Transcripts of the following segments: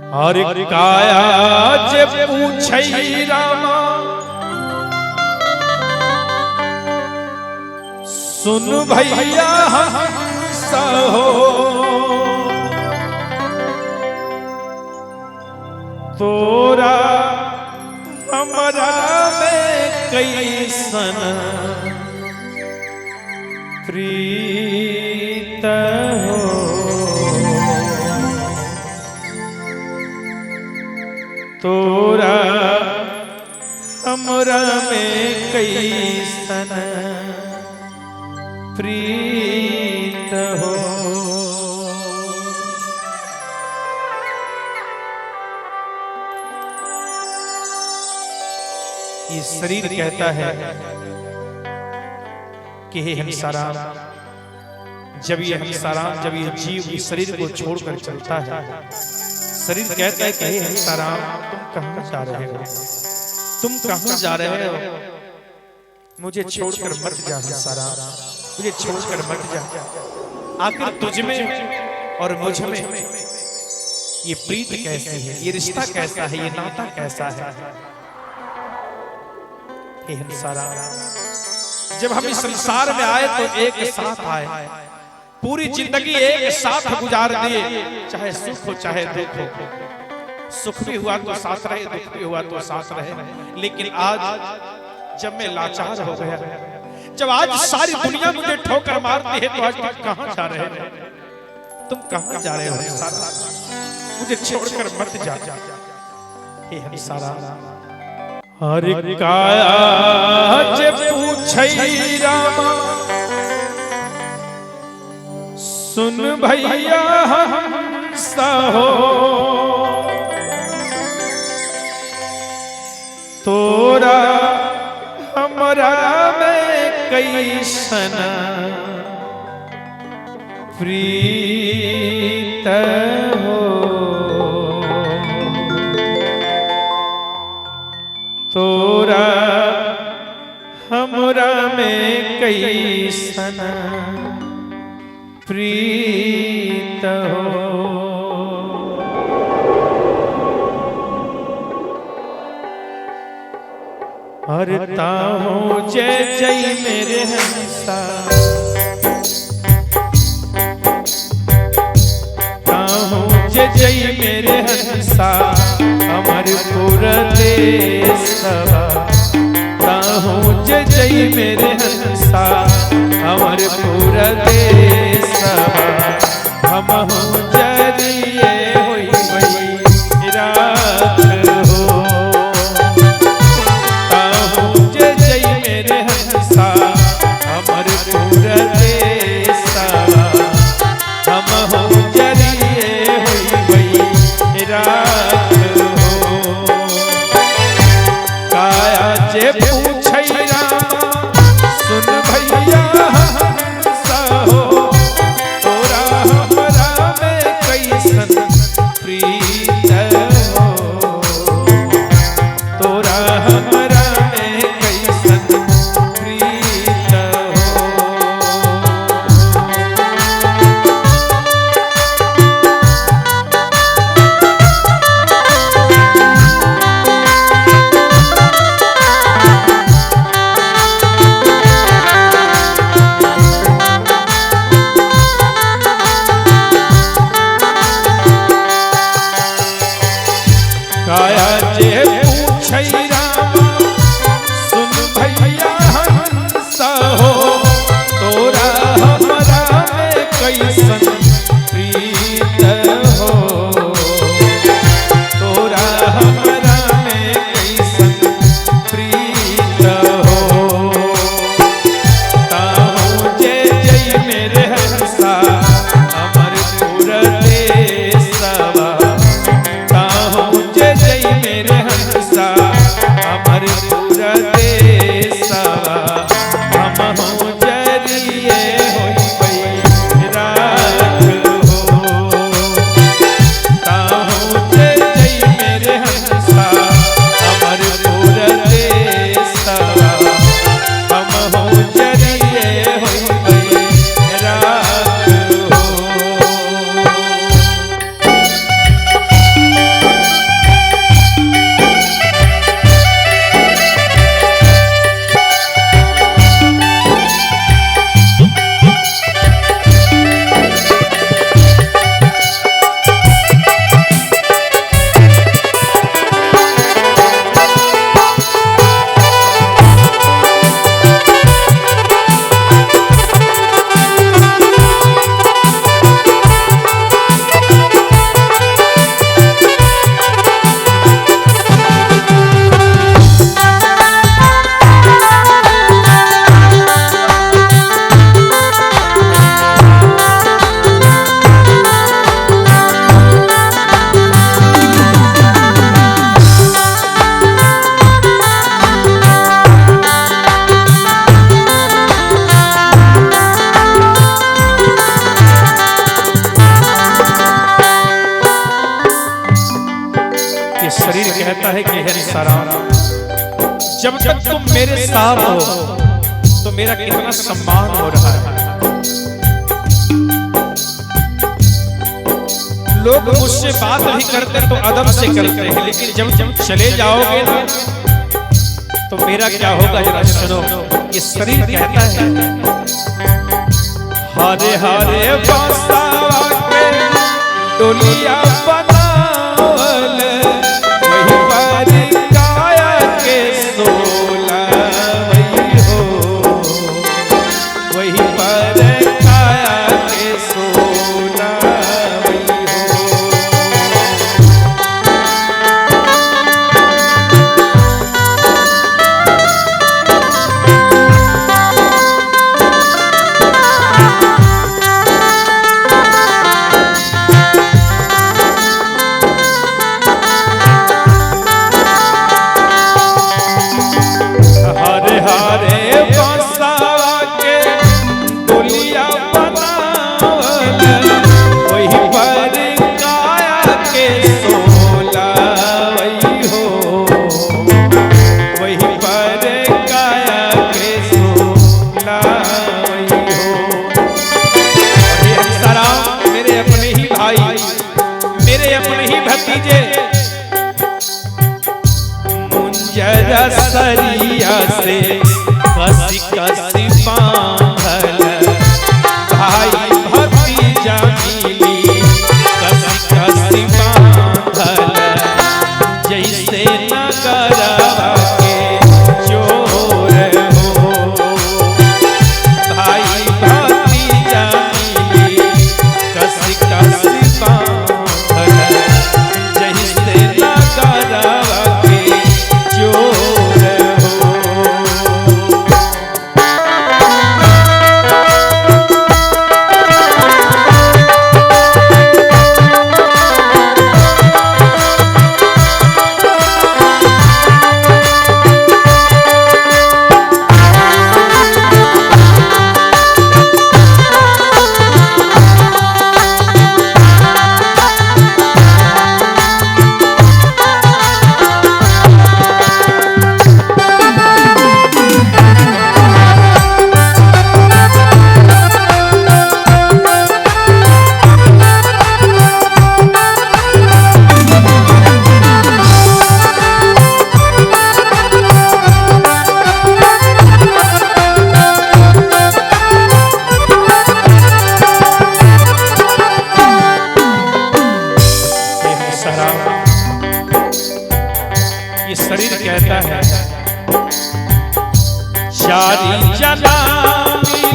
और काया जे पूछई रामा सुन भैया हंसा हो तोरा हमरा में कैसन प्रीत हो तोरा हमरा में कैसन प्रीत हो। ये शरीर कहता है कि हे हंसाराम, जब ये हंसाराम, जब ये जीव इस शरीर को छोड़कर चलता है, शरीर कहता है कि हे हंसाराम तुम कहां जा रहे हो, तुम कहां जा रहे हो, मुझे छोड़कर मत जा हंसाराम, मुझे छोड़कर मत जा। आखिर तुझ में और मुझ में ये प्रीत कैसी है, ये रिश्ता कैसा है, ये नाता कैसा है। हे हंसाराम, जब हम इस संसार में आए तो एक साथ आए, पूरी जिंदगी एक साथ गुजार दिए, चाहे सुख हो चाहे दुख हो, सुख भी हुआ तो साथ रहे, दुख भी हुआ तो साथ रहे। लेकिन आज जब मैं लाचार हो गया, जब आज सारी दुनिया मुझे ठोकर मारती है, तो आज तुम कहां जा रहे हो, तुम कहां जा रहे हो हंसाराम, मुझे छोड़कर मत जा। हे हंसाराम, हर काया जे पूछई रामा सुन भैया हंसा हो तोरा हमरा में कैसन प्रीत हो तोरा हमरा में कैसन प्रीत हो। हरता हूँ जय जय मेरे हंसा, जय जय मेरे हंसा अमरपुर देशवा, ताहूँ जय जय मेरे हंसा अमरपुर देशवा, हम जरिए होई वही रात हो, ताहूँ जय जय मेरे हंसा अमरपुर देशवा, हम जरिए रात हो। काया जे पूछई रामा सुन भैया हंसा हो तोरा हमरा में कैसन प्रीत हो, तोरा हमरा में कैसन प्रीत हो। काया जे पूछई रामा सुन भैया हंसा हो तोरा हमरा में कैसन प्रीत हो, तोरा हमरा में कैसन प्रीत हो। ताहूँ जय जय मेरे हंसा अमरपुर देशवा, ताहूँ जय जय मेरे हंसा शरीर कहता है कि हे साराम, जब तक तुम मेरे साथ हो तो मेरा कितना सम्मान हो रहा है। लोग मुझसे बात भी करते तो अदब से करते हैं, लेकिन जब चले जाओगे ना तो मेरा क्या होगा जरा सुनो। ये शरीर कहता है हरे हरे बांसुआ के डोलिया बनावल, वही पर काया के सोला वही हो, वही पर काया के सोला वही हो। सरिया से कसी कसी बांधल, भाई भतीजा मिली कसी कसी बांधल, जैसे नगरवा के चोर हो, भाई भतीजा मिली कसी कसी बांधल, जैसे नगरवा के चोर। ये शरीर कहता है चारी जनानी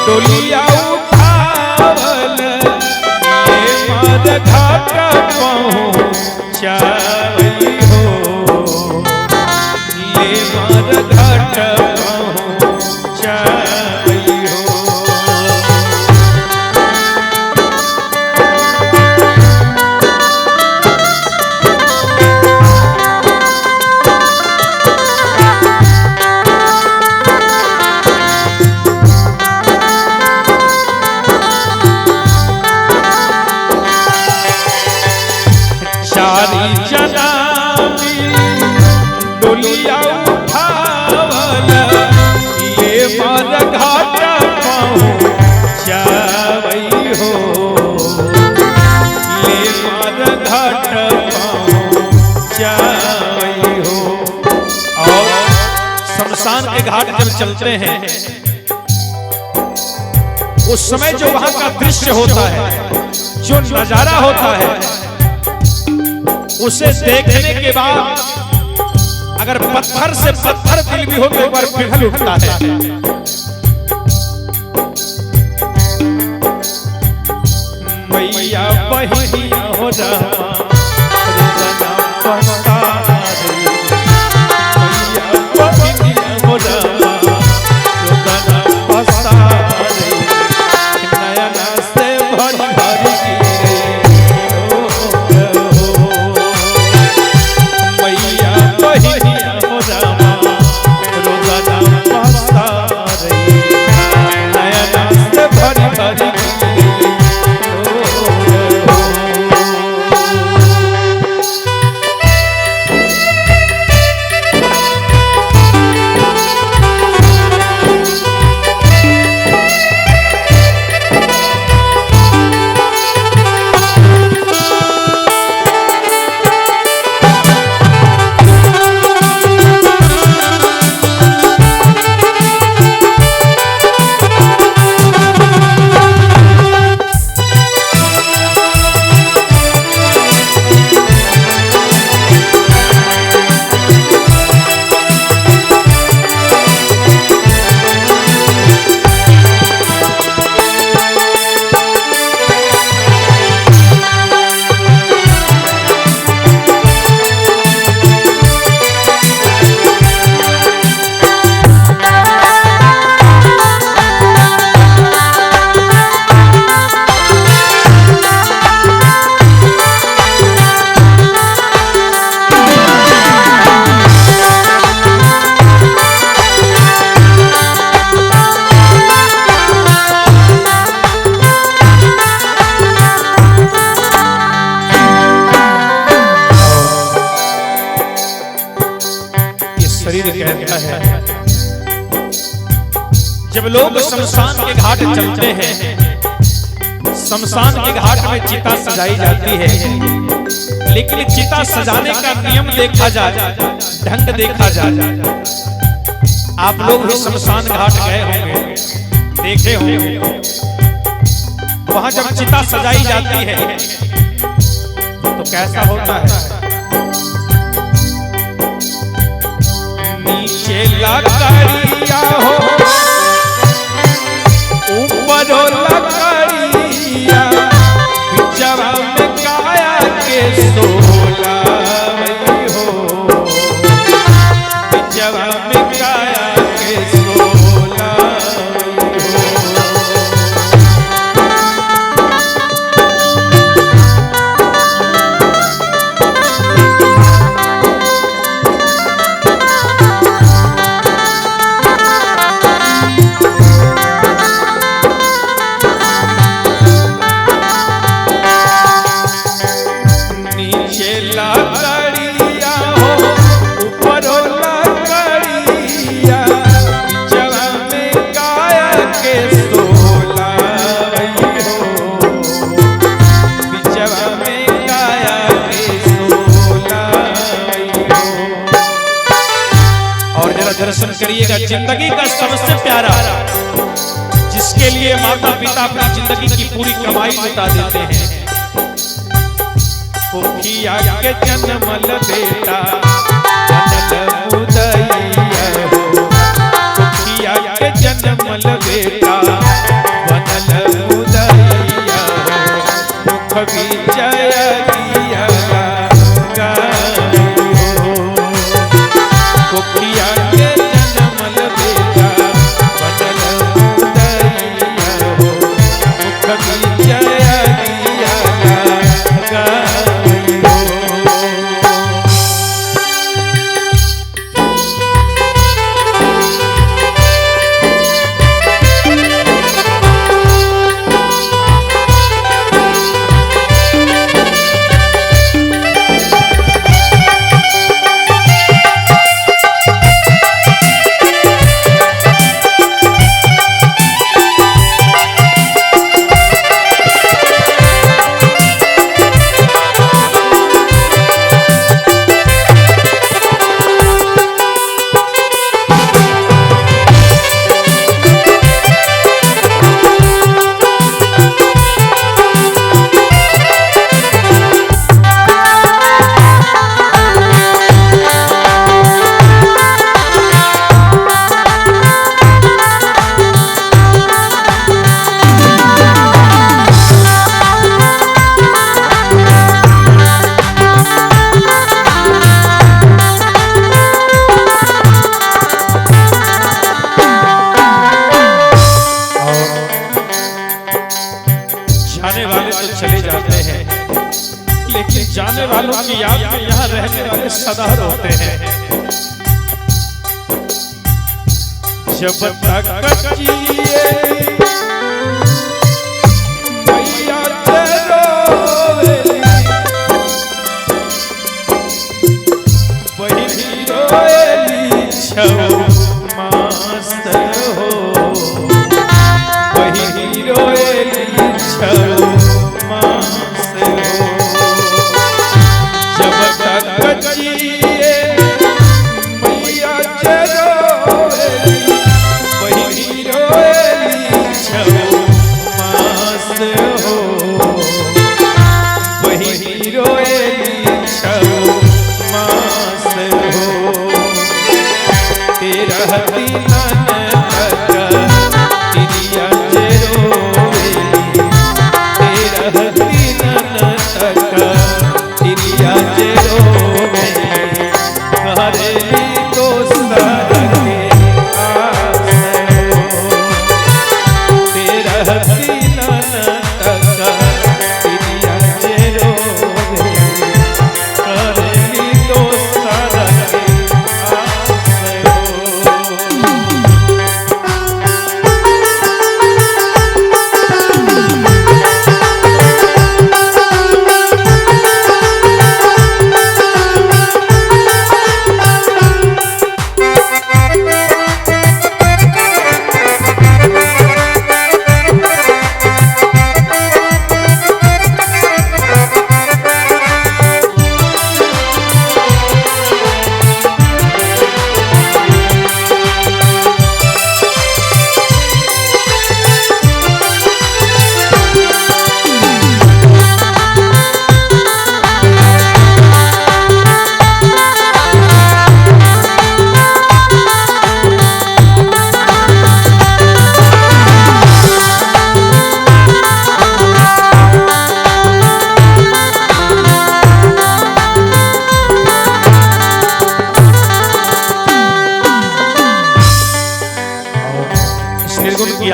डोलिया उठावल, ये मद घाट पहुँचाई हो, ये मद घाट पहुँचाई हो। चारी जनानी डोलिया उठावल, ये मद घाट पहुँचाई हो, ये मद घाट पहुँचाई हो। और शमशान के घाट जब चलते हैं उस समय जो वहां का दृश्य होता है, जो नजारा होता है, उसे देखने के बाद अगर पत्थर से पत्थर दिल भी हो तो एक बार पिघल उठता है। मैया बहिनिया हो रहा कबीर कहता है, जब लोग शमशान के घाट चलते हैं, शमशान के घाट में चिता सजाई जाती है, लेकिन चिता सजाने का नियम देखा जाए, ढंग देखा जाए। आप लोग भी शमशान घाट गए होंगे, देखे होंगे, वहां जब चिता सजाई जाती है तो कैसा होता है? नीचे लकड़िया हो, ऊपर हो लकड़िया, बिचवा में काया के सोला हो, बिचवा में काया के सोला हो। दर्शन करिएगा जिंदगी का सबसे प्यारा, जिसके लिए माता पिता अपनी जिंदगी की पूरी कमाई लुटा देते हैं। कोखिया के जन्मल बेटा बनल उदैया हो, कोखिया के जन्मल बेटा बनल उदैया हो, मुख विजय दिया कोखिया के जन्मल बेटा बनल उदैया हो, मुख विजय दिया चले जाते हैं, लेकिन जाने वालों की याद में यहाँ रहने वाले सदा रोते हैं। जब तक जिए मैया रोएली, वही रोएली छौ मास हो, वही रोएली छौ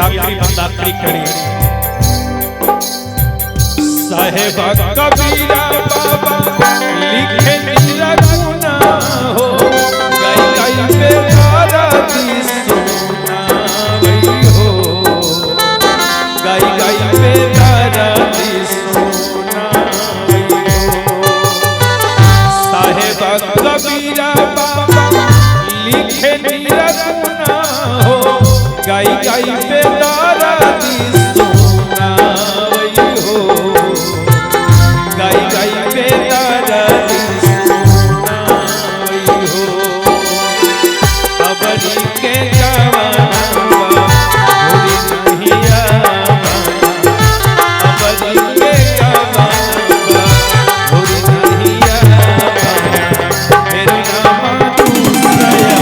आखिरी मंदातरी करी साहेब कबीरा बाबा लिखे नीरा गुना हो गाई गाई पे तारा दी सोना वही हो गाई गाई पे तारा दी सोना वही हो साहेब कबीरा बाबा लिखे नीरा गुना हो गाई गाई पे तारा दी सोना वही हो गाई गाई पे तारा दी सोना वही हो अबरी के जवाना भूली नहीं आवाना अबरी के जवाना भूली नहीं आवाना मेरी नामा दूसरा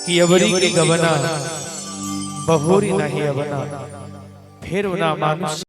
कि अबरी के गबना बहुरी नहीं अबना फिर ना मानुष